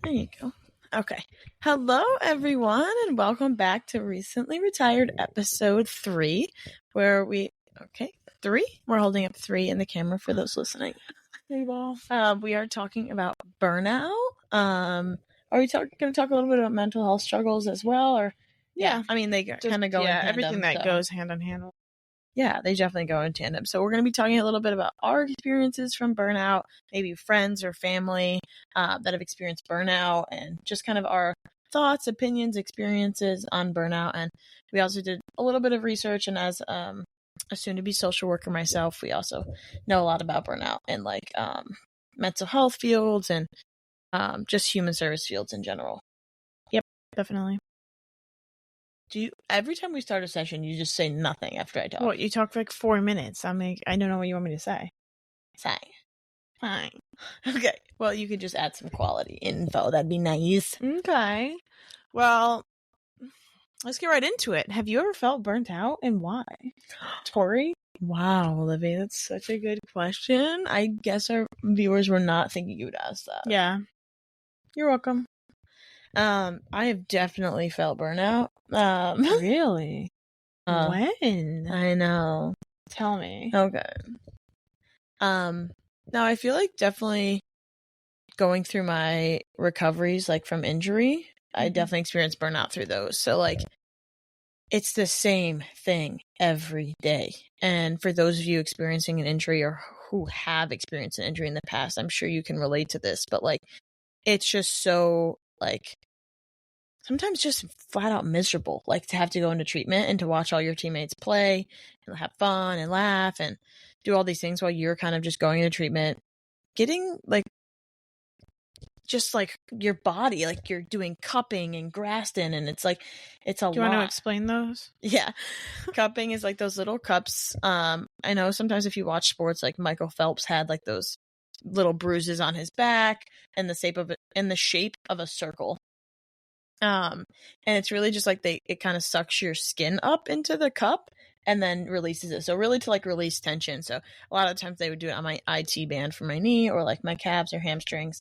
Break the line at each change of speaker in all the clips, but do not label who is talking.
There you go. Okay. Hello, everyone, and welcome back to Recently Retired episode 3, where we... Okay, 3? We're holding up 3 in the camera for those listening. We are talking about burnout. Are we going to talk a little bit about mental health struggles as well? Or
Yeah.
I mean, they kind of go in tandem.
Everything that goes hand in hand.
Yeah, they definitely go in tandem. So we're going to be talking a little bit about our experiences from burnout, maybe friends or family that have experienced burnout, and just kind of our thoughts, opinions, experiences on burnout. And we also did a little bit of research, and as a soon-to-be social worker myself, we also know a lot about burnout and like mental health fields and just human service fields in general.
Yep, definitely.
Every time we start a session, you just say nothing after I talk?
Well, you talk for like 4 minutes. I don't know what you want me to say.
Fine. Okay. Well, you could just add some quality info. That'd be nice.
Okay. Well, let's get right into it. Have you ever felt burnt out, and why? Tori?
Wow, Olivia, that's such a good question. I guess our viewers were not thinking you would ask that.
Yeah. You're welcome.
I have definitely felt burnout.
Really? When?
I know.
Tell me.
Okay. Now I feel like definitely going through my recoveries, like from injury, I definitely experienced burnout through those. So like, it's the same thing every day. And for those of you experiencing an injury or who have experienced an injury in the past, I'm sure you can relate to this, but like, it's just so like, sometimes just flat out miserable, like to have to go into treatment and to watch all your teammates play and have fun and laugh and do all these things while you're kind of just going into treatment, getting like, just like your body, like you're doing cupping and Graston, and it's like, it's a lot.
Do you want to explain those?
Yeah. Cupping is like those little cups. I know sometimes if you watch sports, like Michael Phelps had like those little bruises on his back in the shape of a circle. And it's really just like it kind of sucks your skin up into the cup and then releases it. So really to like release tension. So a lot of times they would do it on my IT band for my knee or like my calves or hamstrings.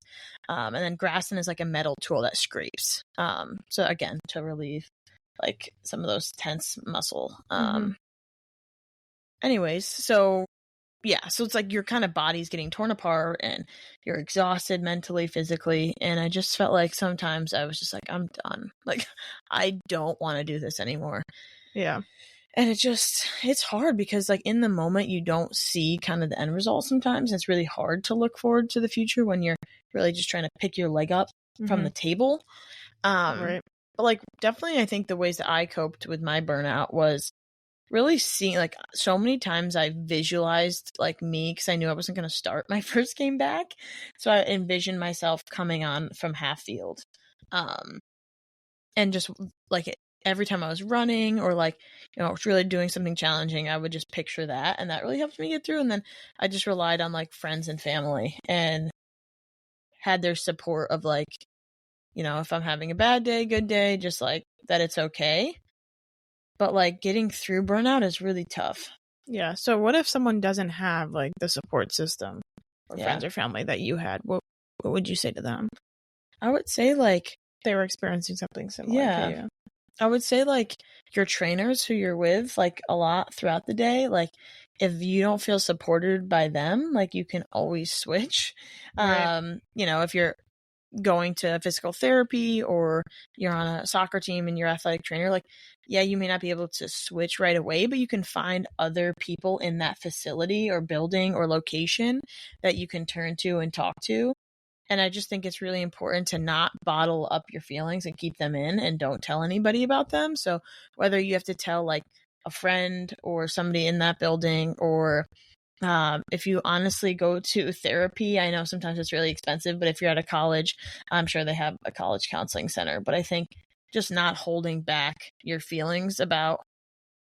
And then Graston is like a metal tool that scrapes. So again, to relieve like some of those tense muscle. Anyways, so yeah, so it's like your kind of body's getting torn apart and you're exhausted mentally, physically. And I just felt like sometimes I was just like, I'm done. Like, I don't want to do this anymore.
Yeah.
And it's hard because like in the moment you don't see kind of the end result sometimes. It's really hard to look forward to the future when you're really just trying to pick your leg up from the table.
Right.
But like definitely I think the ways that I coped with my burnout was really seeing like so many times I visualized like me because I knew I wasn't going to start my first game back. So I envisioned myself coming on from half field. And just like every time I was running or like, really doing something challenging, I would just picture that. And that really helped me get through. And then I just relied on like friends and family and had their support of like, if I'm having a bad day, good day, just like that it's okay. But like getting through burnout is really tough.
Yeah. So what if someone doesn't have like the support system or friends or family that you had? What would you say to them?
I would say like
they were experiencing something similar to you.
I would say like your trainers who you're with like a lot throughout the day, like if you don't feel supported by them, like you can always switch. Right. If you're going to physical therapy or you're on a soccer team and you're athletic trainer, like, yeah, you may not be able to switch right away, but you can find other people in that facility or building or location that you can turn to and talk to. And I just think it's really important to not bottle up your feelings and keep them in and don't tell anybody about them. So whether you have to tell like a friend or somebody in that building or if you honestly go to therapy, I know sometimes it's really expensive, but if you're at a college, I'm sure they have a college counseling center. But I think just not holding back your feelings about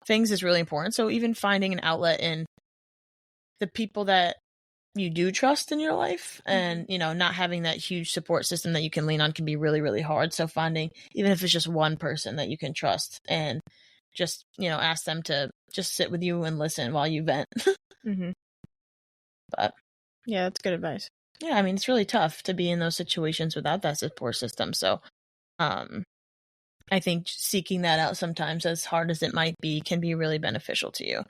things is really important. So even finding an outlet in the people that you do trust in your life and, not having that huge support system that you can lean on can be really, really hard. So finding, even if it's just one person that you can trust and just, ask them to just sit with you and listen while you vent.
But yeah, that's good advice.
Yeah, I mean, it's really tough to be in those situations without that support system. So, I think seeking that out sometimes, as hard as it might be, can be really beneficial to you.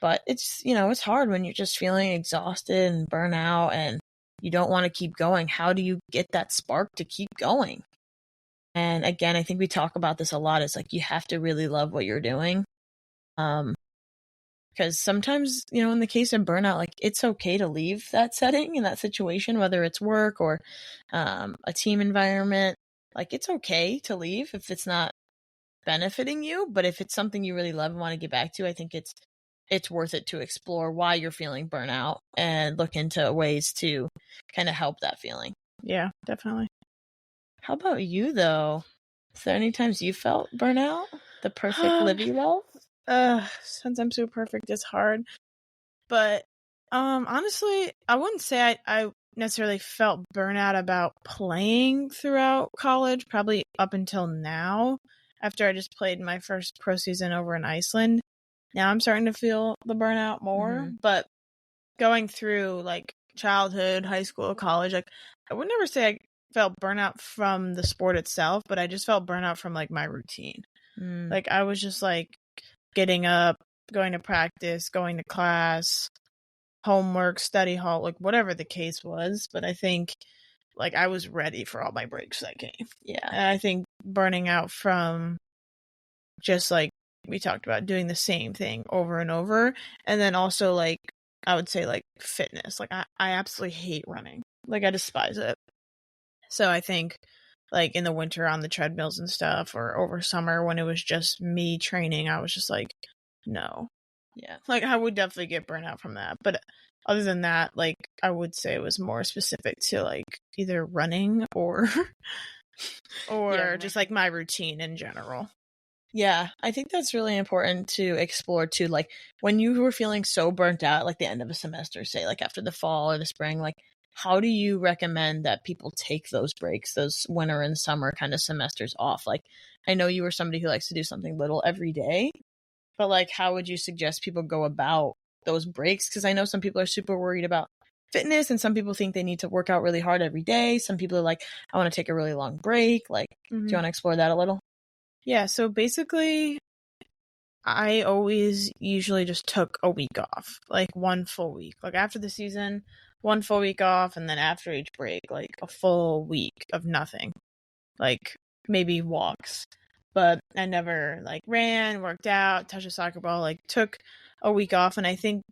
But it's, it's hard when you're just feeling exhausted and burnout and you don't want to keep going. How do you get that spark to keep going? And again, I think we talk about this a lot. It's like you have to really love what you're doing. Because sometimes, in the case of burnout, like it's okay to leave that setting and that situation, whether it's work or a team environment. Like it's okay to leave if it's not benefiting you. But if it's something you really love and want to get back to, I think it's worth it to explore why you're feeling burnout and look into ways to kind of help that feeling.
Yeah, definitely.
How about you, though? Is there any times you felt burnout? The perfect Livy love?
Since I'm so perfect, it's hard. But honestly, I wouldn't say I necessarily felt burnout about playing throughout college, probably up until now, after I just played my first pro season over in Iceland. Now I'm starting to feel the burnout more, but going through like childhood, high school, college, like I would never say I felt burnout from the sport itself, but I just felt burnout from like my routine. Like I was just like getting up, going to practice, going to class, homework, study hall, like whatever the case was. But I think like I was ready for all my breaks that came.
Yeah.
And I think burning out from just like we talked about doing the same thing over and over. And then also like I would say like fitness. Like I absolutely hate running. Like I despise it. So I think like in the winter on the treadmills and stuff or over summer when it was just me training, I was just like, no.
Yeah.
Like I would definitely get burnt out from that. But other than that, like I would say it was more specific to like either running or just like my routine in general.
Yeah, I think that's really important to explore too. Like when you were feeling so burnt out, like the end of a semester, say like after the fall or the spring, like how do you recommend that people take those breaks, those winter and summer kind of semesters off? Like I know you were somebody who likes to do something little every day, but like how would you suggest people go about those breaks? Because I know some people are super worried about fitness and some people think they need to work out really hard every day. Some people are like, I want to take a really long break. Like, do you want to explore that a little?
Yeah, so basically, I always usually just took a week off, like one full week. Like after the season, one full week off, and then after each break, like a full week of nothing. Like maybe walks. But I never like ran, worked out, touched a soccer ball, like took a week off. And I think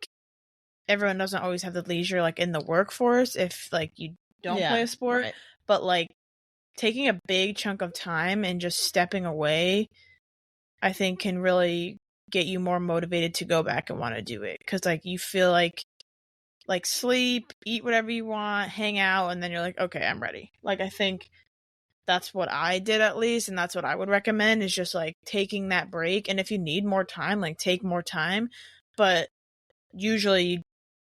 everyone doesn't always have the leisure like in the workforce if like you don't play a sport. Right. But like taking a big chunk of time and just stepping away, I think can really get you more motivated to go back and want to do it. Cause like you feel like sleep, eat whatever you want, hang out, and then you're like, okay, I'm ready. Like I think that's what I did at least, and that's what I would recommend is just like taking that break. And if you need more time, like take more time. But usually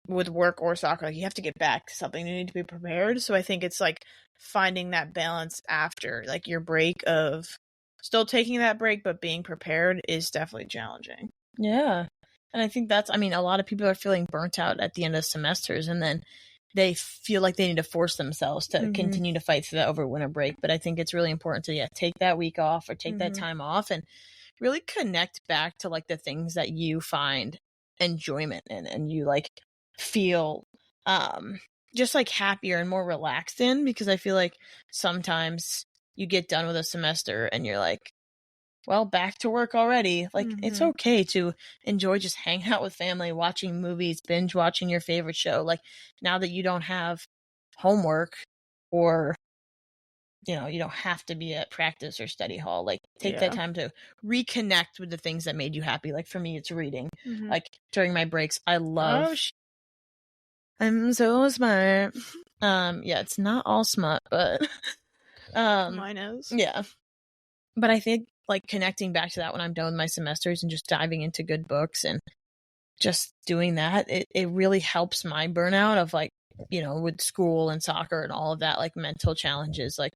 with work or soccer, like you have to get back to something. You need to be prepared. So I think it's like finding that balance after like your break of still taking that break, but being prepared is definitely challenging.
Yeah. And I think a lot of people are feeling burnt out at the end of semesters and then they feel like they need to force themselves to continue to fight through that over winter break. But I think it's really important to, take that week off or take that time off and really connect back to like the things that you find enjoyment in and you like feel just like happier and more relaxed in, because I feel like sometimes you get done with a semester and you're like, well, back to work already. Like it's okay to enjoy just hanging out with family, watching movies, binge watching your favorite show. Like now that you don't have homework or you don't have to be at practice or study hall, like take that time to reconnect with the things that made you happy. Like for me, it's reading. Like during my breaks, I love I'm so smart. Yeah, it's not all smut, but
mine is.
Yeah. But I think like connecting back to that when I'm done with my semesters and just diving into good books and just doing that, it really helps my burnout of like, with school and soccer and all of that, like mental challenges, like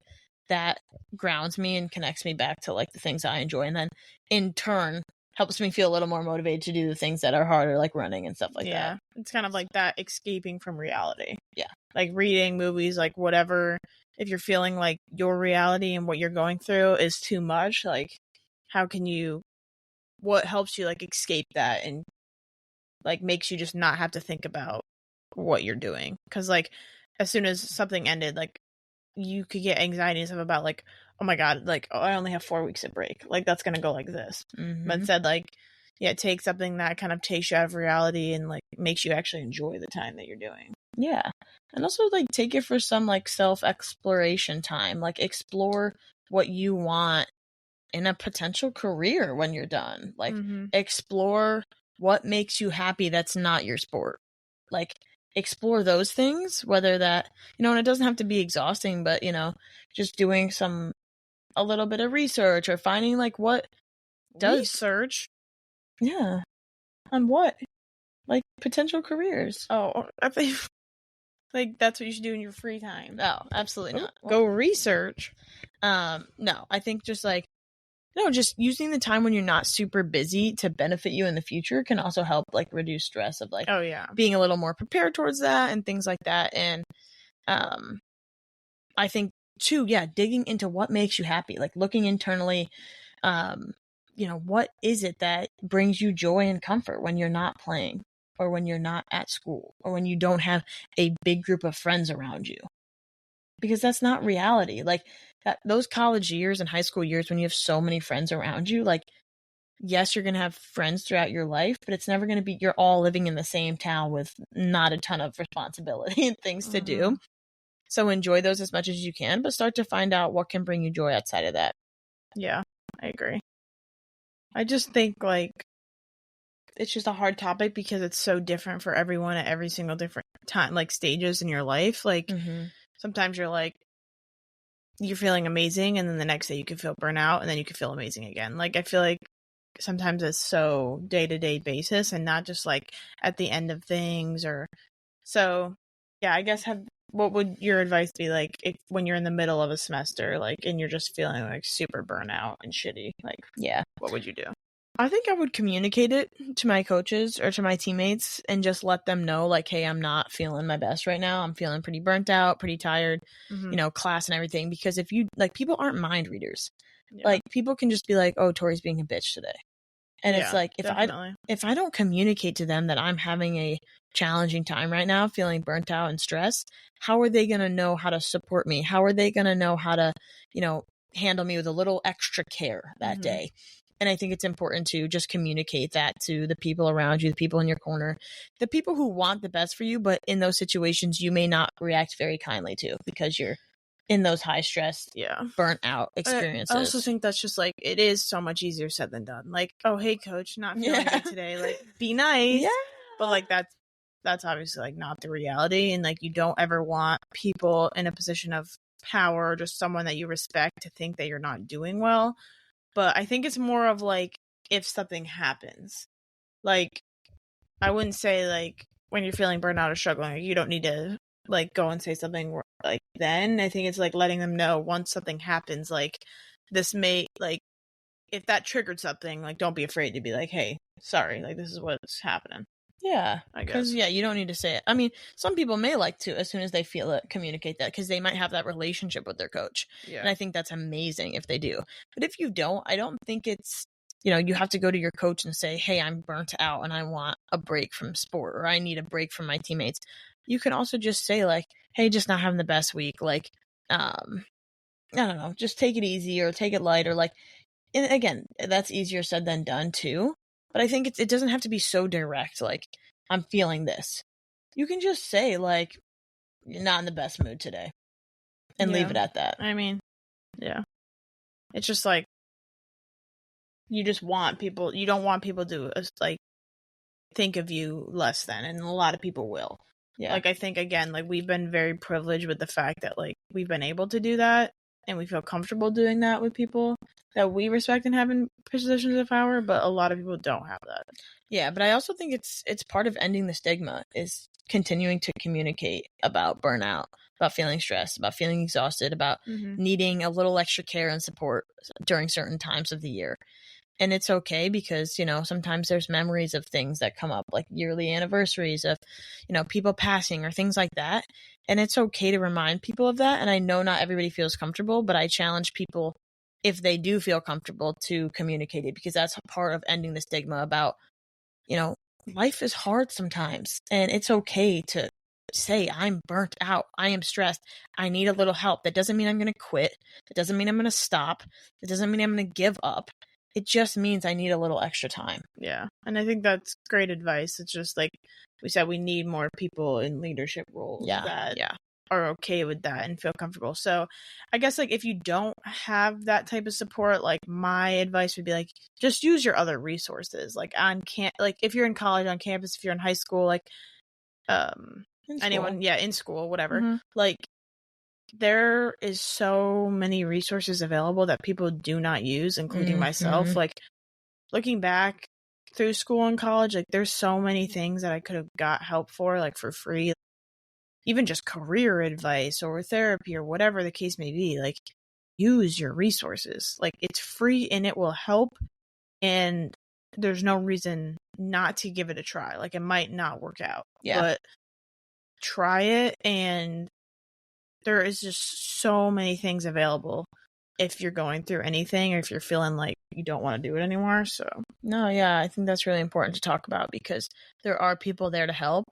that grounds me and connects me back to like the things I enjoy. And then in turn, helps me feel a little more motivated to do the things that are harder, like running and stuff like that.
It's kind of like that escaping from reality.
Yeah.
Like reading, movies, like whatever. If you're feeling like your reality and what you're going through is too much, like what helps you like escape that and like makes you just not have to think about what you're doing? Because like as soon as something ended, like you could get anxiety and stuff about like, oh my god, like I only have 4 weeks of break, like that's gonna go like this. But instead, like take something that kind of takes you out of reality and like makes you actually enjoy the time that you're doing.
Yeah. And also like take it for some like self-exploration time, like explore what you want in a potential career when you're done. Like explore what makes you happy that's not your sport. Like explore those things, whether that, and it doesn't have to be exhausting, but just doing a little bit of research or finding like what does
research.
Yeah. On what? Like potential careers.
Oh, I think like that's what you should do in your free time.
No, absolutely not.
Go research.
No, I think just like just using the time when you're not super busy to benefit you in the future can also help like reduce stress of like being a little more prepared towards that and things like that. And I think too, digging into what makes you happy, like looking internally, what is it that brings you joy and comfort when you're not playing or when you're not at school or when you don't have a big group of friends around you? Because that's not reality. Like those college years and high school years when you have so many friends around you, like, yes, you're going to have friends throughout your life, but it's never going to be, you're all living in the same town with not a ton of responsibility and things to do. So enjoy those as much as you can, but start to find out what can bring you joy outside of that.
Yeah, I agree. I just think like it's just a hard topic because it's so different for everyone at every single different time, like stages in your life. Like sometimes you're like, you're feeling amazing and then the next day you can feel burnout and then you can feel amazing again. Like I feel like sometimes it's so day-to-day basis and not just like at the end of things or so. Yeah, I guess what would your advice be like when you're in the middle of a semester, like, and you're just feeling like super burnout and shitty? Like, what would you do?
I think I would communicate it to my coaches or to my teammates and just let them know, like, hey, I'm not feeling my best right now. I'm feeling pretty burnt out, pretty tired, class and everything. Because if you, like, people aren't mind readers. Yeah. Like, people can just be like, oh, Tori's being a bitch today. And it's like, if I don't communicate to them that I'm having a challenging time right now, feeling burnt out and stressed, how are they going to know how to support me? How are they going to know how to, handle me with a little extra care that day? And I think it's important to just communicate that to the people around you, the people in your corner, the people who want the best for you, but in those situations you may not react very kindly to because you're in those high stress, burnt out experiences.
I also think that's just like, it is so much easier said than done. Like, oh, hey coach, not feeling good today. Like, be nice. Yeah. But like, that's obviously like not the reality. And like, you don't ever want people in a position of power or just someone that you respect to think that you're not doing well. But I think it's more of like, if something happens, like, I wouldn't say like when you're feeling burnout or struggling, you don't need to like go and say something like then. I think it's like letting them know once something happens, like this may, like, if that triggered something, like don't be afraid to be like, hey, sorry, like this is what's happening.
Yeah, because you don't need to say it. I mean, some people may like to, as soon as they feel it, communicate that because they might have that relationship with their coach. And I think that's amazing if they do. But if you don't, I don't think it's, you have to go to your coach and say, hey, I'm burnt out and I want a break from sport or I need a break from my teammates. You can also just say like, hey, just not having the best week. Like, I don't know, just take it easy or take it light or like, and again, that's easier said than done too. But I think it doesn't have to be so direct, like, I'm feeling this. You can just say, like, you're not in the best mood today. And leave it at that.
I mean, it's just like, you don't want people to, like, think of you less than, and a lot of people will. Yeah. Like, I think, again, like, we've been very privileged with the fact that, like, we've been able to do that, and we feel comfortable doing that with people that we respect and have in positions of power, but a lot of people don't have that.
Yeah, but I also think it's part of ending the stigma is continuing to communicate about burnout, about feeling stressed, about feeling exhausted, about needing a little extra care and support during certain times of the year. And it's okay because, sometimes there's memories of things that come up, like yearly anniversaries of, people passing or things like that. And it's okay to remind people of that. And I know not everybody feels comfortable, but I challenge people, if they do feel comfortable, to communicate it, because that's a part of ending the stigma about, life is hard sometimes. And it's okay to say, I'm burnt out, I am stressed, I need a little help. That doesn't mean I'm going to quit. It doesn't mean I'm going to stop. It doesn't mean I'm going to give up. It just means I need a little extra time.
Yeah. And I think that's great advice. It's just like we said, we need more people in leadership roles that are okay with that and feel comfortable. So I guess like if you don't have that type of support, like my advice would be like, just use your other resources. Like like if you're in college, on campus, if you're in high school, like anyone, in school, whatever. Mm-hmm. Like there is so many resources available that people do not use, including myself. Like looking back through school and college, like there's so many things that I could have got help for, like for free, even just career advice or therapy or whatever the case may be. Like use your resources. Like it's free and it will help. And there's no reason not to give it a try. Like it might not work out, but try it. And there is just so many things available if you're going through anything or if you're feeling like you don't want to do it anymore. So
no, I think that's really important to talk about, because there are people there to help.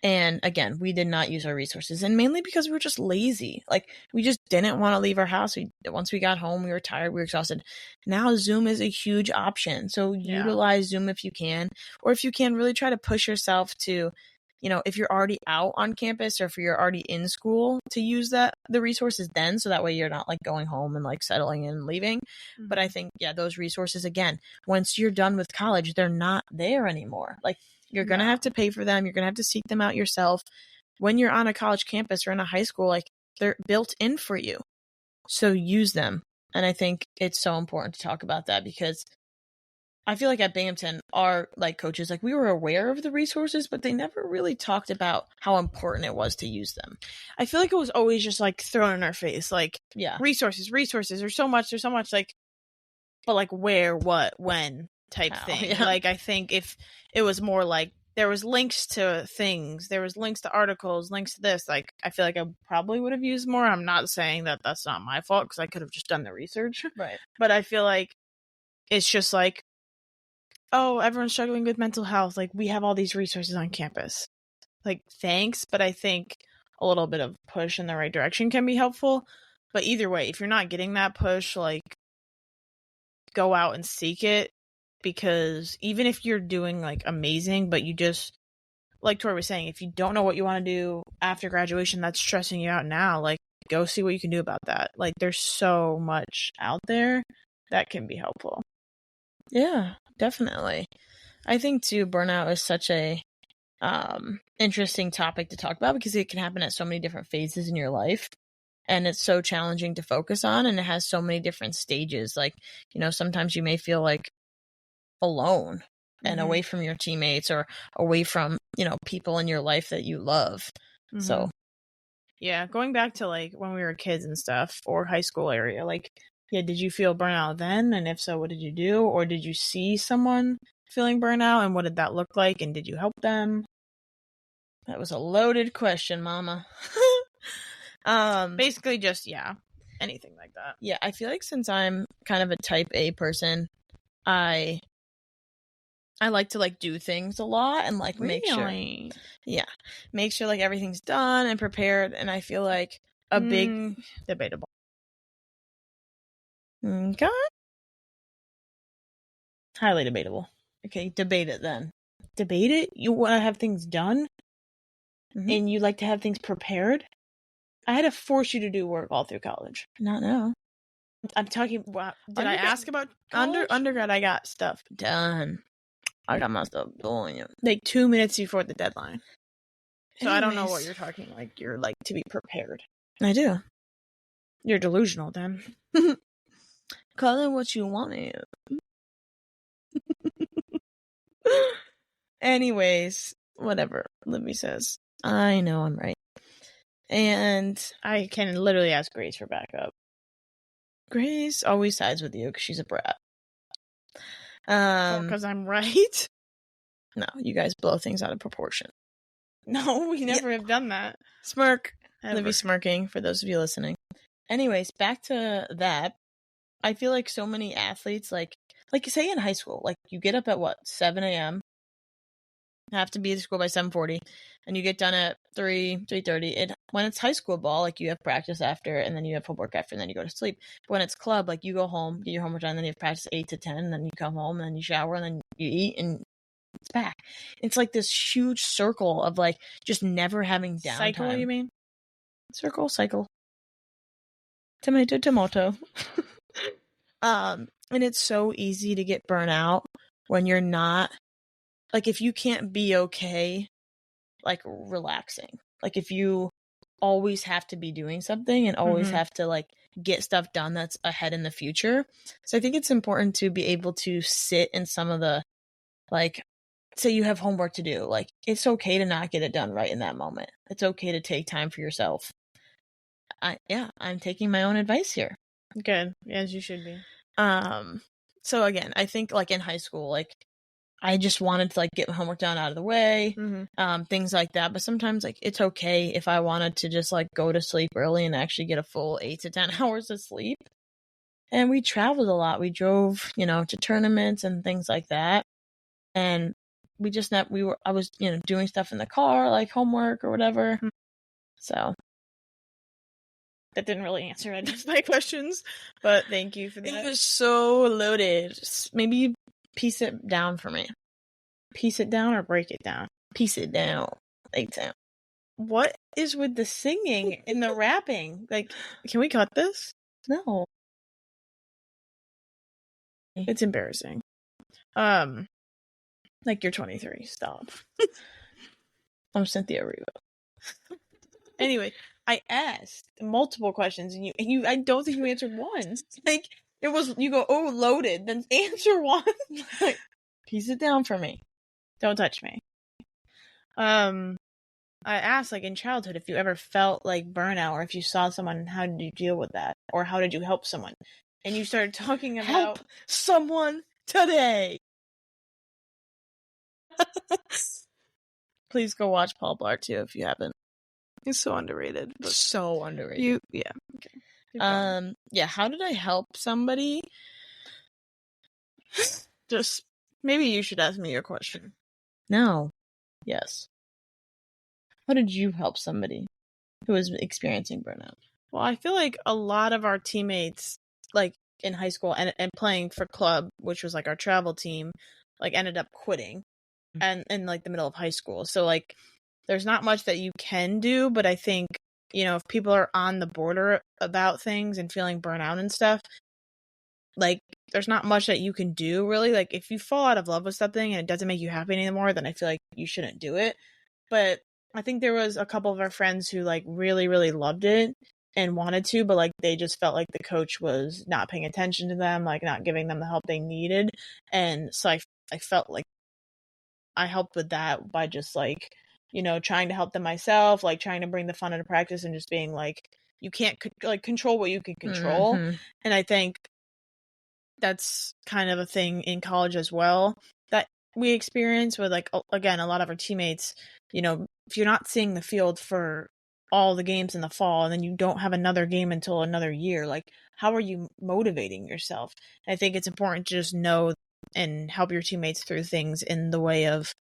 And again, we did not use our resources, and mainly because we were just lazy. Like we just didn't want to leave our house. Once we got home, we were tired, we were exhausted. Now Zoom is a huge option. So utilize Zoom if you can, or if you can, really try to push yourself to, if you're already out on campus or if you're already in school, to use the resources then, so that way you're not like going home and like settling in and leaving. Mm-hmm. But I think, those resources, again, once you're done with college, they're not there anymore. Like you're going to have to pay for them. You're going to have to seek them out yourself. When you're on a college campus or in a high school, like they're built in for you. So use them. And I think it's so important to talk about that, because I feel like at Binghamton, our like coaches, like we were aware of the resources, but they never really talked about how important it was to use them.
I feel like it was always just like thrown in our face, like resources, there's so much, like, but like where, what, when type thing. Yeah. Like I think if it was more like there was links to things, there was links to articles, links to this, like I feel like I probably would have used more. I'm not saying that that's not my fault, because I could have just done the research.
Right.
But I feel like it's just like, oh, everyone's struggling with mental health. Like we have all these resources on campus. Like thanks, but I think a little bit of push in the right direction can be helpful. But either way, if you're not getting that push, like go out and seek it, because even if you're doing like amazing, but you just, like Tori was saying, if you don't know what you want to do after graduation, that's stressing you out now, like go see what you can do about that. Like there's so much out there that can be helpful.
Yeah, definitely. I think too, burnout is such a interesting topic to talk about, because it can happen at so many different phases in your life. And it's so challenging to focus on, and it has so many different stages. Like, sometimes you may feel like alone and away from your teammates, or away from, people in your life that you love. Mm-hmm. So,
yeah, going back to like when we were kids and stuff, or high school area, like, did you feel burnout then? And if so, what did you do? Or did you see someone feeling burnout, and what did that look like? And did you help them?
That was a loaded question, Mama.
Basically just, anything like that.
Yeah, I feel like since I'm kind of a type A person, I like to like do things a lot and like make sure like everything's done and prepared. And I feel like a big
debatable.
Okay.
Highly debatable.
Okay, debate it then.
Debate it? You want to have things done? Mm-hmm. And you like to have things prepared? I had to force you to do work all through college.
Not now.
I'm talking about, did I ask about college? Undergrad, I got stuff
done. I got my stuff done.
Like 2 minutes before the deadline. So I don't know what you're talking like. You're like to be prepared.
I do.
You're delusional then.
Call it what you want it. Anyways, whatever Libby says. I know I'm right. And
I can literally ask Grace for backup.
Grace always sides with you because she's a brat.
Because I'm right.
No, you guys blow things out of proportion.
No, we never have done that.
Smirk.
Ever.
Libby smirking for those of you listening. Anyways, back to that. I feel like so many athletes, like say in high school, like you get up at what, 7 a.m., have to be at school by 7:40, and you get done at 3:30. When it's high school ball, like you have practice after, and then you have homework after, and then you go to sleep. But when it's club, like you go home, get your homework done, and then you have practice 8 to 10, and then you come home, and then you shower, and then you eat, and it's back. It's like this huge circle of like just never having downtime.
Cycle, you mean?
Cycle. Tomato. And it's so easy to get burnt out when you're not, like, if you can't be okay, like, relaxing. Like, if you always have to be doing something and always have to, like, get stuff done that's ahead in the future. So I think it's important to be able to sit in some of the, like, say you have homework to do. Like, it's okay to not get it done right in that moment. It's okay to take time for yourself. I'm taking my own advice here.
Good, as you should be.
So again, I think like in high school, like I just wanted to like get my homework done out of the way, things like that. But sometimes like it's okay if I wanted to just like go to sleep early and actually get a full 8 to 10 hours of sleep. And we traveled a lot. We drove, to tournaments and things like that. And I was, doing stuff in the car, like homework or whatever. So
that didn't really answer any of my questions, but thank you for that.
It was so loaded. Maybe piece it down for me.
Piece it down or break it down?
Piece it down.
What is with the singing and the rapping? Like, can we cut this?
No.
It's embarrassing. Like you're 23. Stop.
I'm Cynthia Erivo.
Anyway, I asked multiple questions and you I don't think you answered one. Like it was you go, "Oh, loaded." Then answer one.
Like, piece it down for me.
Don't touch me. I asked like in childhood if you ever felt like burnout or if you saw someone, how did you deal with that? Or how did you help someone? And you started talking about
help someone today. Please go watch Paul Blart too if you haven't.
He's so underrated.
So underrated.
Yeah. Okay.
Yeah, how did I help somebody?
Just maybe you should ask me your question.
No. Yes. How did you help somebody who was experiencing burnout?
Well, I feel like a lot of our teammates, like in high school and playing for club, which was like our travel team, like ended up quitting and in like the middle of high school. So like there's not much that you can do, but I think, if people are on the border about things and feeling burnout and stuff, like there's not much that you can do really. Like if you fall out of love with something and it doesn't make you happy anymore, then I feel like you shouldn't do it. But I think there was a couple of our friends who like really, really loved it and wanted to, but like they just felt like the coach was not paying attention to them, like not giving them the help they needed. And so I felt like I helped with that by just like, trying to help them myself, like trying to bring the fun into practice and just being like, you can't like control what you can control. And I think that's kind of a thing in college as well that we experience with like, again, a lot of our teammates, if you're not seeing the field for all the games in the fall and then you don't have another game until another year, like how are you motivating yourself? And I think it's important to just know and help your teammates through things in the way of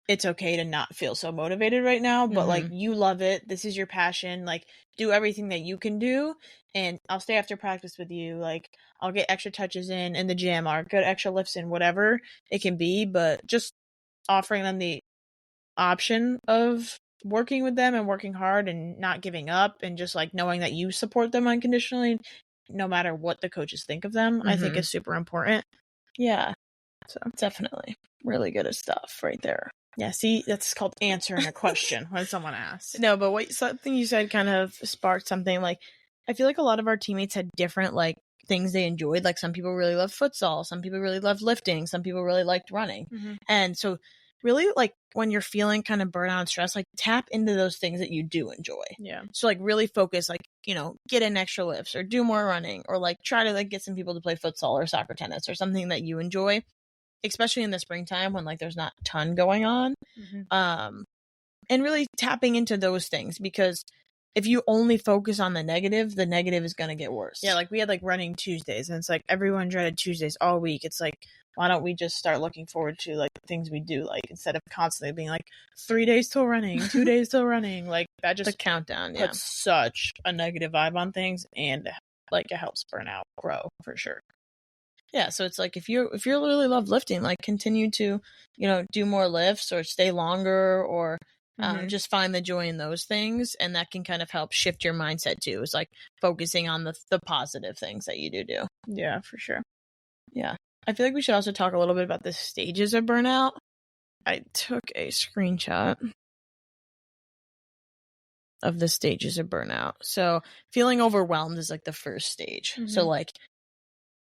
it's okay to not feel so motivated right now, but like you love it. This is your passion. Like do everything that you can do. And I'll stay after practice with you. Like I'll get extra touches in the gym or get extra lifts in, whatever it can be. But just offering them the option of working with them and working hard and not giving up and just like knowing that you support them unconditionally, no matter what the coaches think of them, I think is super important.
Yeah. So definitely really good at stuff right there.
Yeah, see, that's called answering a question when someone asks.
No, but something you said kind of sparked something. Like, I feel like a lot of our teammates had different, like, things they enjoyed. Like, some people really loved futsal. Some people really loved lifting. Some people really liked running. And so really, like, when you're feeling kind of burnout and stress, like, tap into those things that you do enjoy.
Yeah.
So, like, really focus, like, get in extra lifts or do more running, or, like, try to, like, get some people to play futsal or soccer, tennis, or something that you enjoy, especially in the springtime when, like, there's not a ton going on. And really tapping into those things, because if you only focus on the negative is going to get worse.
Yeah, like, we had, like, running Tuesdays, and it's like everyone dreaded Tuesdays all week. It's like, why don't we just start looking forward to, like, things we do, like, instead of constantly being like 3 days till running, 2 days till running, like, that just
the countdown
puts such a negative vibe on things, and, like, it helps burnout grow for sure.
Yeah, so it's like, if you really love lifting, like, continue to, do more lifts or stay longer, or just find the joy in those things, and that can kind of help shift your mindset too. It's like focusing on the positive things that you do.
Yeah, for sure.
Yeah. I feel like we should also talk a little bit about the stages of burnout. I took a screenshot of the stages of burnout. So feeling overwhelmed is like the first stage. So, like,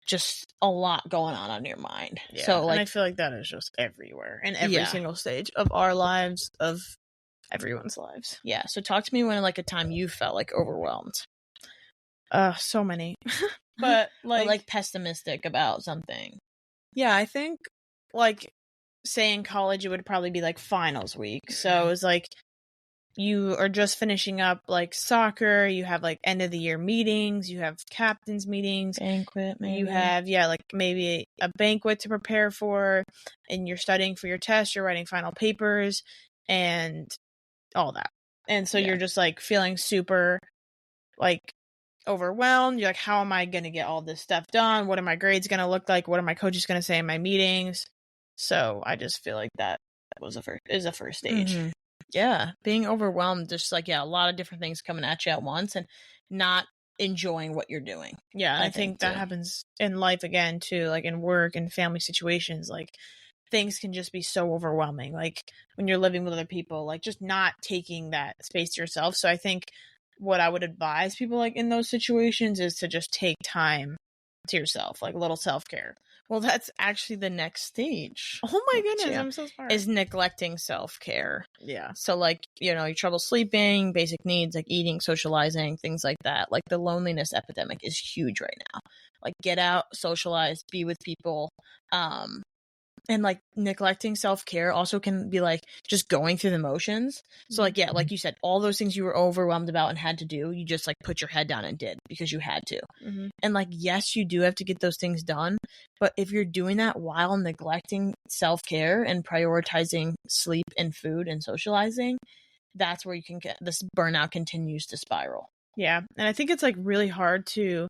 just a lot going on your mind.
Yeah,
so, like,
and I feel like that is just everywhere, in every single stage of our lives, of everyone's lives.
Yeah, so talk to me when, like, a time you felt, like, overwhelmed.
So many. But, like,
or, like, pessimistic about something.
Yeah, I think, like, say in college, it would probably be, like, finals week. So it was like, you are just finishing up, like, soccer, you have, like, end of the year meetings, you have captain's meetings,
banquet, maybe.
You have, like, maybe a banquet to prepare for, and you're studying for your test, you're writing final papers, and all that. And so you're just, like, feeling super, like, overwhelmed. You're like, how am I going to get all this stuff done? What are my grades going to look like? What are my coaches going to say in my meetings? So I just feel like that is a first stage.
Yeah, being overwhelmed, just like, a lot of different things coming at you at once, and not enjoying what you're doing.
Yeah, and I think that happens in life again too, like in work and family situations. Like, things can just be so overwhelming, like when you're living with other people, like just not taking that space to yourself. So I think what I would advise people, like, in those situations, is to just take time to yourself, like a little self-care.
Well, that's actually the next stage.
Oh my goodness, I'm so smart.
Is neglecting self-care.
Yeah.
So, like, your trouble sleeping, basic needs like eating, socializing, things like that. Like, the loneliness epidemic is huge right now. Like, get out, socialize, be with people. And, like, neglecting self-care also can be, like, just going through the motions. So, like, like you said, all those things you were overwhelmed about and had to do, you just, like, put your head down and did because you had to. And, like, yes, you do have to get those things done. But if you're doing that while neglecting self-care and prioritizing sleep and food and socializing, that's where you can get this burnout continues to spiral.
Yeah. And I think it's, like, really hard to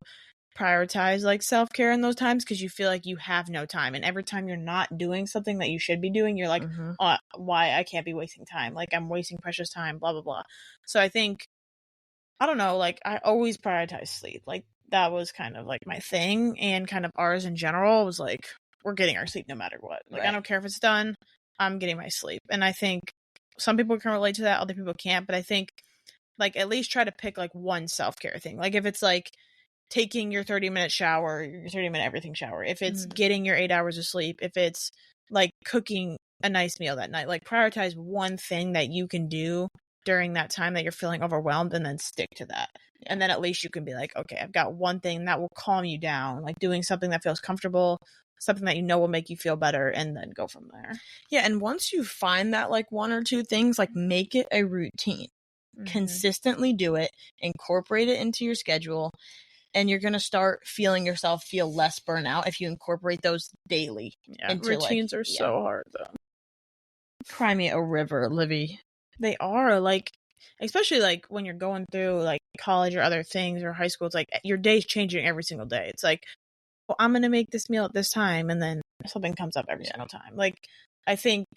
prioritize, like, self-care in those times, because you feel like you have no time, and every time you're not doing something that you should be doing, you're like, why I can't be wasting time, like, I'm wasting precious time, blah blah blah. So I think, I don't know, like, I always prioritize sleep. Like, that was kind of like my thing, and kind of ours in general was like, we're getting our sleep no matter what. Like, I don't care if it's done, I'm getting my sleep. And I think some people can relate to that, other people can't, but I think, like, at least try to pick, like, one self-care thing. Like, if it's like taking your 30-minute shower, your 30-minute everything shower, if it's getting your 8 hours of sleep, if it's, like, cooking a nice meal that night, like, prioritize one thing that you can do during that time that you're feeling overwhelmed, and then stick to that. And then at least you can be like, okay, I've got one thing that will calm you down, like doing something that feels comfortable, something that will make you feel better, and then go from there.
Yeah, and once you find that, like, one or two things, like, make it a routine. Consistently do it, incorporate it into your schedule, and you're going to start feeling yourself feel less burnout if you incorporate those daily.
Yeah, routines are so hard, though.
Cry me a river, Livy.
They are, like, especially, like, when you're going through, like, college or other things, or high school, it's like your day's changing every single day. It's like, well, I'm going to make this meal at this time, and then something comes up every single time. Like, I think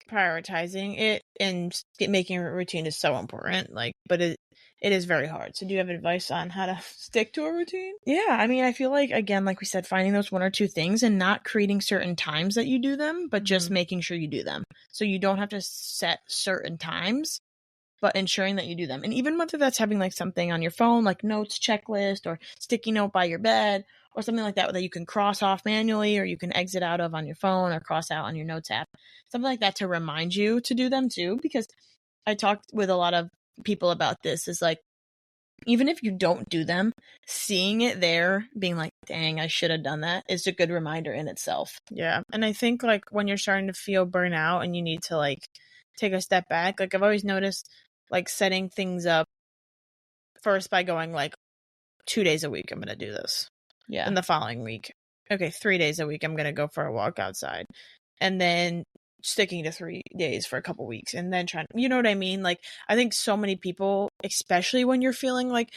prioritizing it and making a routine is so important, like, but it is very hard. So do you have advice on how to stick to a routine?
Yeah, I mean, I feel like, again, like we said, finding those one or two things and not creating certain times that you do them, but just making sure you do them. So you don't have to set certain times, but ensuring that you do them. And even whether that's having, like, something on your phone, like notes, checklist, or sticky note by your bed, or something like that you can cross off manually, or you can exit out of on your phone, or cross out on your notes app, something like that to remind you to do them too. Because I talked with a lot of people about this, is like, even if you don't do them, seeing it there, being like, dang, I should have done that, is a good reminder in itself.
Yeah. And I think like when you're starting to feel burnout and you need to like take a step back, like I've always noticed like setting things up first by going like 2 days a week, I'm going to do this.
Yeah.
And the following week, okay, 3 days a week, I'm going to go for a walk outside. And then sticking to 3 days for a couple weeks, and then trying, you know what I mean? Like, I think so many people, especially when you're feeling like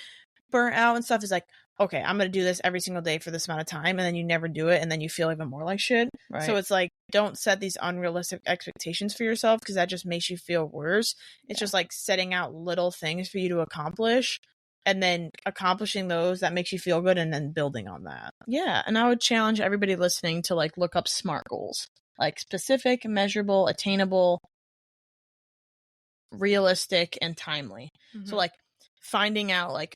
burnt out and stuff, is like, okay, I'm going to do this every single day for this amount of time. And then you never do it. And then you feel even more like shit.
Right.
So it's like, don't set these unrealistic expectations for yourself, because that just makes you feel worse. It's just like setting out little things for you to accomplish, and then accomplishing those, that makes you feel good, and then building on that.
Yeah. And I would challenge everybody listening to like look up SMART goals, like specific, measurable, attainable, realistic, and timely. So like finding out like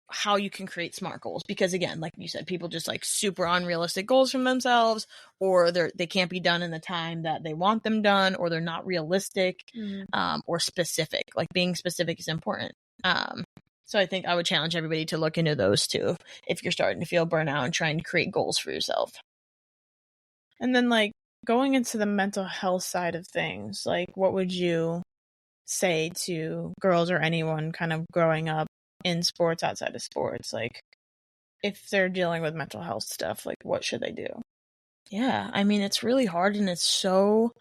how you can create SMART goals, because again, like you said, people just like super unrealistic goals from themselves, or they can't be done in the time that they want them done, or they're not realistic, or specific. Like being specific is important. So I think I would challenge everybody to look into those too, if you're starting to feel burnout and trying to create goals for yourself.
And then like going into the mental health side of things, like what would you say to girls or anyone kind of growing up in sports, outside of sports, like if they're dealing with mental health stuff, like what should they do?
Yeah, I mean, it's really hard, and it's so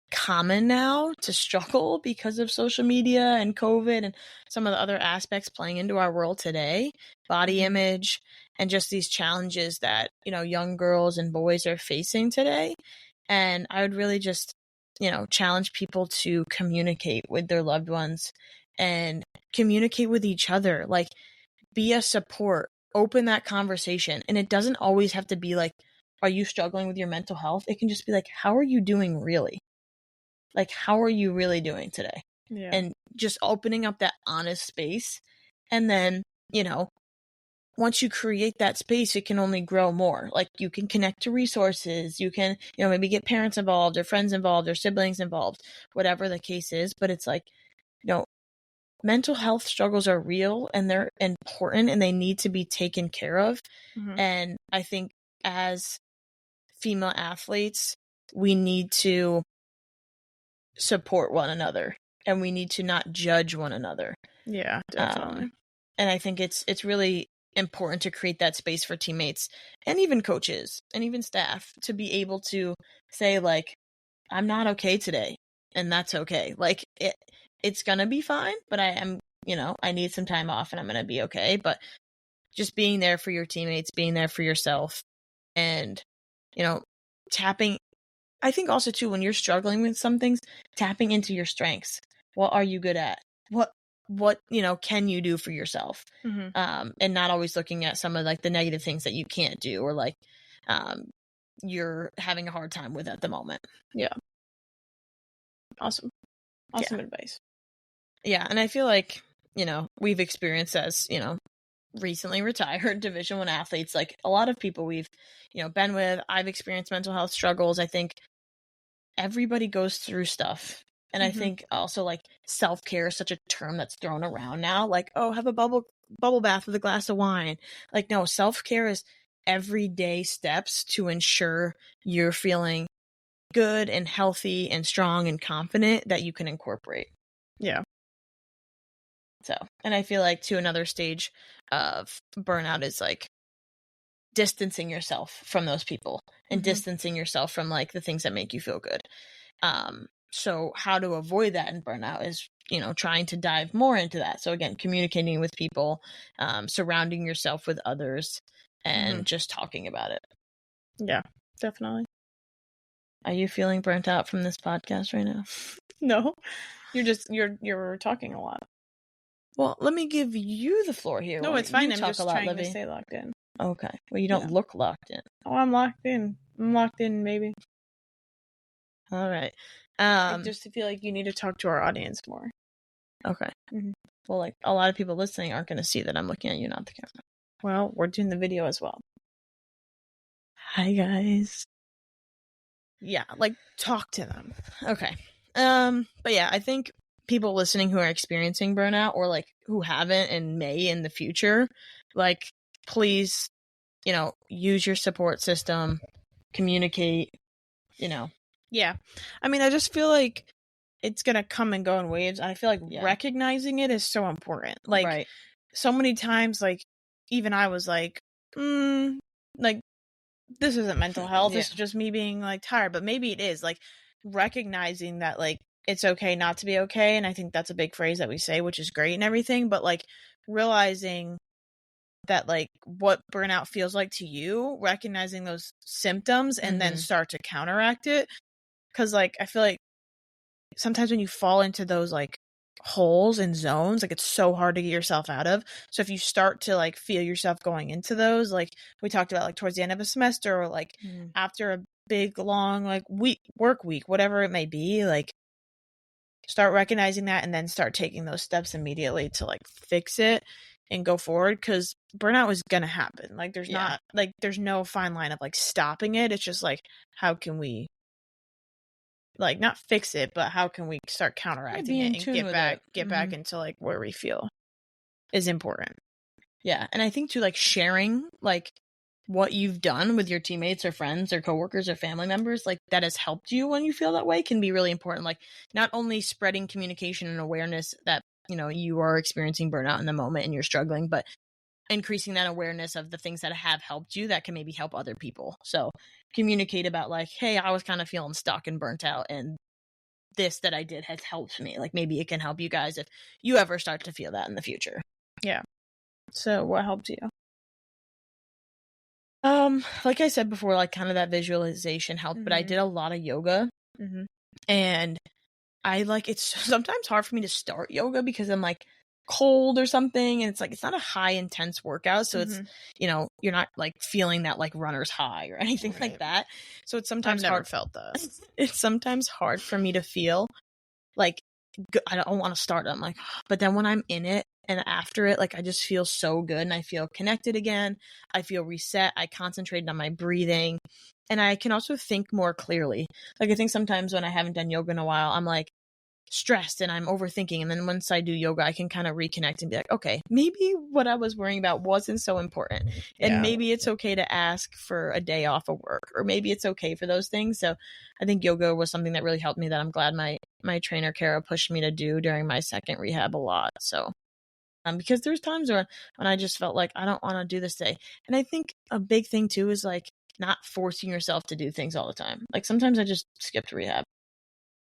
common now to struggle because of social media and COVID and some of the other aspects playing into our world today, body image, and just these challenges that, you know, young girls and boys are facing today. And I would really just, you know, challenge people to communicate with their loved ones and communicate with each other. Like, be a support, open that conversation. And it doesn't always have to be like, are you struggling with your mental health? It can just be like, how are you doing really? Like, how are you really doing today?
Yeah.
And just opening up that honest space. And then, you know, once you create that space, it can only grow more. Like, you can connect to resources. You can, you know, maybe get parents involved or friends involved or siblings involved, whatever the case is. But it's like, you know, mental health struggles are real, and they're important, and they need to be taken care of. And I think as female athletes, we need to support one another, and we need to not judge one another.
Yeah, definitely.
And I think it's really important to create that space for teammates and even coaches and even staff to be able to say, like, I'm not okay today, and that's okay. Like, it's gonna be fine, but I am, you know, I need some time off, and I'm gonna be okay. But just being there for your teammates, being there for yourself, and, you know, tapping. I think also too, when you're struggling with some things, tapping into your strengths. What are you good at? What, you know, can you do for yourself? And not always looking at some of like the negative things that you can't do, or like you're having a hard time with at the moment.
Yeah. Awesome advice.
Yeah, and I feel like, you know, we've experienced, as, you know, recently retired Division I athletes, like a lot of people we've, you know, been with, I've experienced mental health struggles. I think everybody goes through stuff. And I think also like self-care is such a term that's thrown around now. Like, oh, have a bubble bath with a glass of wine. Like, no, self-care is everyday steps to ensure you're feeling good and healthy and strong and confident that you can incorporate.
Yeah.
So, and I feel like to another stage of burnout is like distancing yourself from those people and distancing yourself from like the things that make you feel good. So how to avoid that in burnout is, you know, trying to dive more into that. So again, communicating with people, surrounding yourself with others, and just talking about it.
Yeah, definitely.
Are you feeling burnt out from this podcast right now?
No, you're talking a lot.
Well, let me give you the floor here.
No, it's fine. I'm just trying to stay locked in.
Okay. Well, you don't look locked in.
Oh, I'm locked in. I'm locked in, maybe.
All right.
I just feel like you need to talk to our audience more.
Okay. Well, like a lot of people listening aren't going to see that I'm looking at you, not the camera.
Well, we're doing the video as well.
Hi guys.
Yeah, like talk to them.
Okay. But yeah, I think people listening who are experiencing burnout or like who haven't and may in the future, like please, use your support system, communicate,
Yeah. I mean, I just feel like it's going to come and go in waves. And I feel like recognizing it is so important. Like so many times, like even I was like, like this isn't mental health. This is just me being like tired, but maybe it is like recognizing that like it's okay not to be okay. And I think that's a big phrase that we say, which is great and everything, but like realizing that like what burnout feels like to you, recognizing those symptoms and then start to counteract it. Cause like, I feel like sometimes when you fall into those like holes and zones, like it's so hard to get yourself out of. So if you start to like feel yourself going into those, like we talked about, like towards the end of a semester or like after a big long like work week, whatever it may be, like start recognizing that and then start taking those steps immediately to like fix it and go forward, because burnout is gonna happen. Like there's not like there's no fine line of like stopping it. It's just like how can we like not fix it, but how can we start counteracting it and get back into like where we feel is important.
Yeah, and I think too, like sharing like what you've done with your teammates or friends or coworkers or family members, like that has helped you when you feel that way, can be really important. Like not only spreading communication and awareness that you are experiencing burnout in the moment and you're struggling, but increasing that awareness of the things that have helped you that can maybe help other people. So communicate about like, hey, I was kind of feeling stuck and burnt out, and this that I did has helped me. Like maybe it can help you guys if you ever start to feel that in the future.
Yeah. So what helped you?
Like I said before, like kind of that visualization helped, but I did a lot of yoga, and I like, it's sometimes hard for me to start yoga because I'm like cold or something, and it's like it's not a high intense workout, so it's you're not like feeling that like runner's high or anything like that. So it's sometimes
I've never felt that.
It's sometimes hard for me to feel like I don't want to start. I'm like, but then when I'm in it and after it, like I just feel so good and I feel connected again. I feel reset. I concentrated on my breathing, and I can also think more clearly. Like I think sometimes when I haven't done yoga in a while, I'm like stressed and I'm overthinking, and then once I do yoga, I can kind of reconnect and be like, okay, maybe what I was worrying about wasn't so important, and maybe it's okay to ask for a day off of work, or maybe it's okay for those things. So I think yoga was something that really helped me, that I'm glad my trainer Kara pushed me to do during my second rehab a lot. So because there's times when I just felt like I don't want to do this day. And I think a big thing too is like not forcing yourself to do things all the time. Like sometimes I just skipped rehab.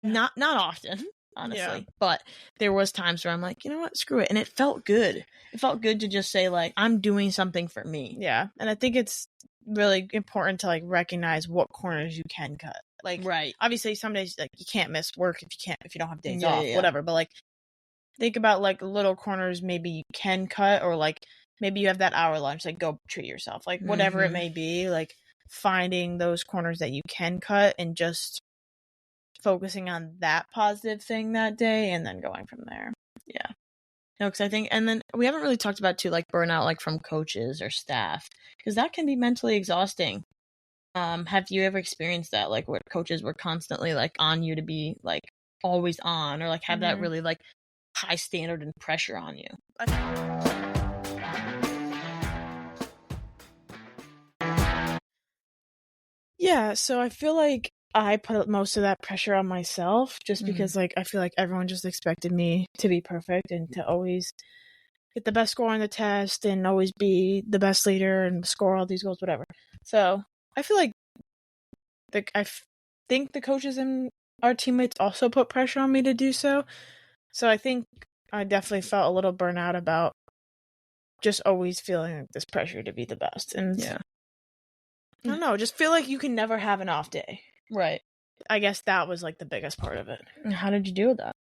Not often, honestly. But there was times where I'm like, you know what, screw it. And it felt good. It felt good to just say like, I'm doing something for me.
Yeah. And I think it's really important to like recognize what corners you can cut. Like obviously some days like you can't miss work if you don't have days off, whatever. But like think about like little corners maybe you can cut, or like maybe you have that hour lunch, like go treat yourself. Like whatever it may be, like finding those corners that you can cut and just focusing on that positive thing that day and then going from there.
Yeah. No, because I think, and then we haven't really talked about too, like burnout, like from coaches or staff, because that can be mentally exhausting. Have you ever experienced that? Like what coaches were constantly like on you to be like always on, or like have that really like high standard and pressure on you?
Yeah, so I feel like I put most of that pressure on myself just because like I feel like everyone just expected me to be perfect and to always get the best score on the test and always be the best leader and score all these goals, whatever. So I feel like think the coaches and our teammates also put pressure on me to do so. So I think I definitely felt a little burnout about just always feeling like this pressure to be the best. And I don't know, just feel like you can never have an off day.
Right.
I guess that was like the biggest part of it.
How did you deal with that?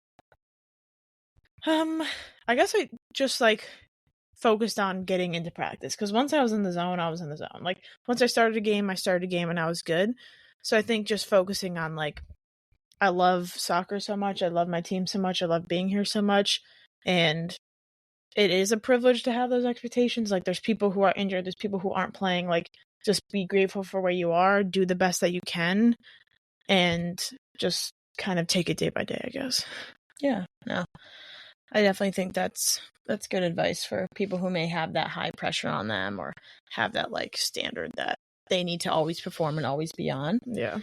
I guess I just like focused on getting into practice, because once I was in the zone, I was in the zone. Like once I started a game and I was good. So I think just focusing on like, I love soccer so much, I love my team so much, I love being here so much, and it is a privilege to have those expectations. Like there's people who are injured, there's people who aren't playing. Like just be grateful for where you are, do the best that you can, and just kind of take it day by day, I guess.
Yeah, no. I definitely think that's good advice for people who may have that high pressure on them or have that like standard that they need to always perform and always be on.
Yeah.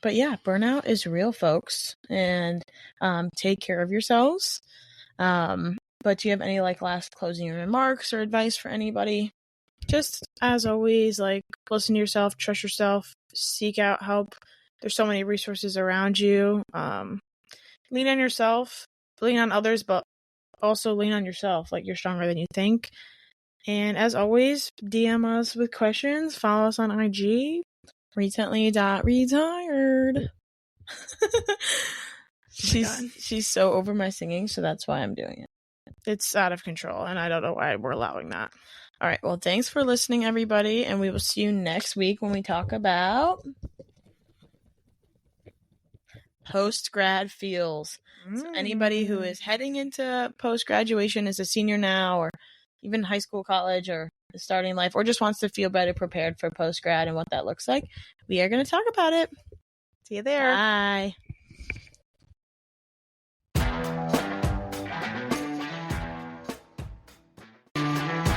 But yeah, burnout is real, folks, and take care of yourselves. But do you have any like last closing remarks or advice for anybody?
Just as always, like listen to yourself, trust yourself, seek out help. There's so many resources around you. Lean on yourself, lean on others, but also lean on yourself. Like you're stronger than you think. And as always, DM us with questions. Follow us on IG.
Recently.retired. She's so over my singing, so that's why I'm doing it.
It's out of control, and I don't know why we're allowing that.
All right. Well, thanks for listening, everybody, and we will see you next week when we talk about post-grad feels. So anybody who is heading into post-graduation, is a senior now, or even high school, college, or starting life, or just wants to feel better prepared for post-grad and what that looks like, we are going to talk about it.
See you there.
Bye.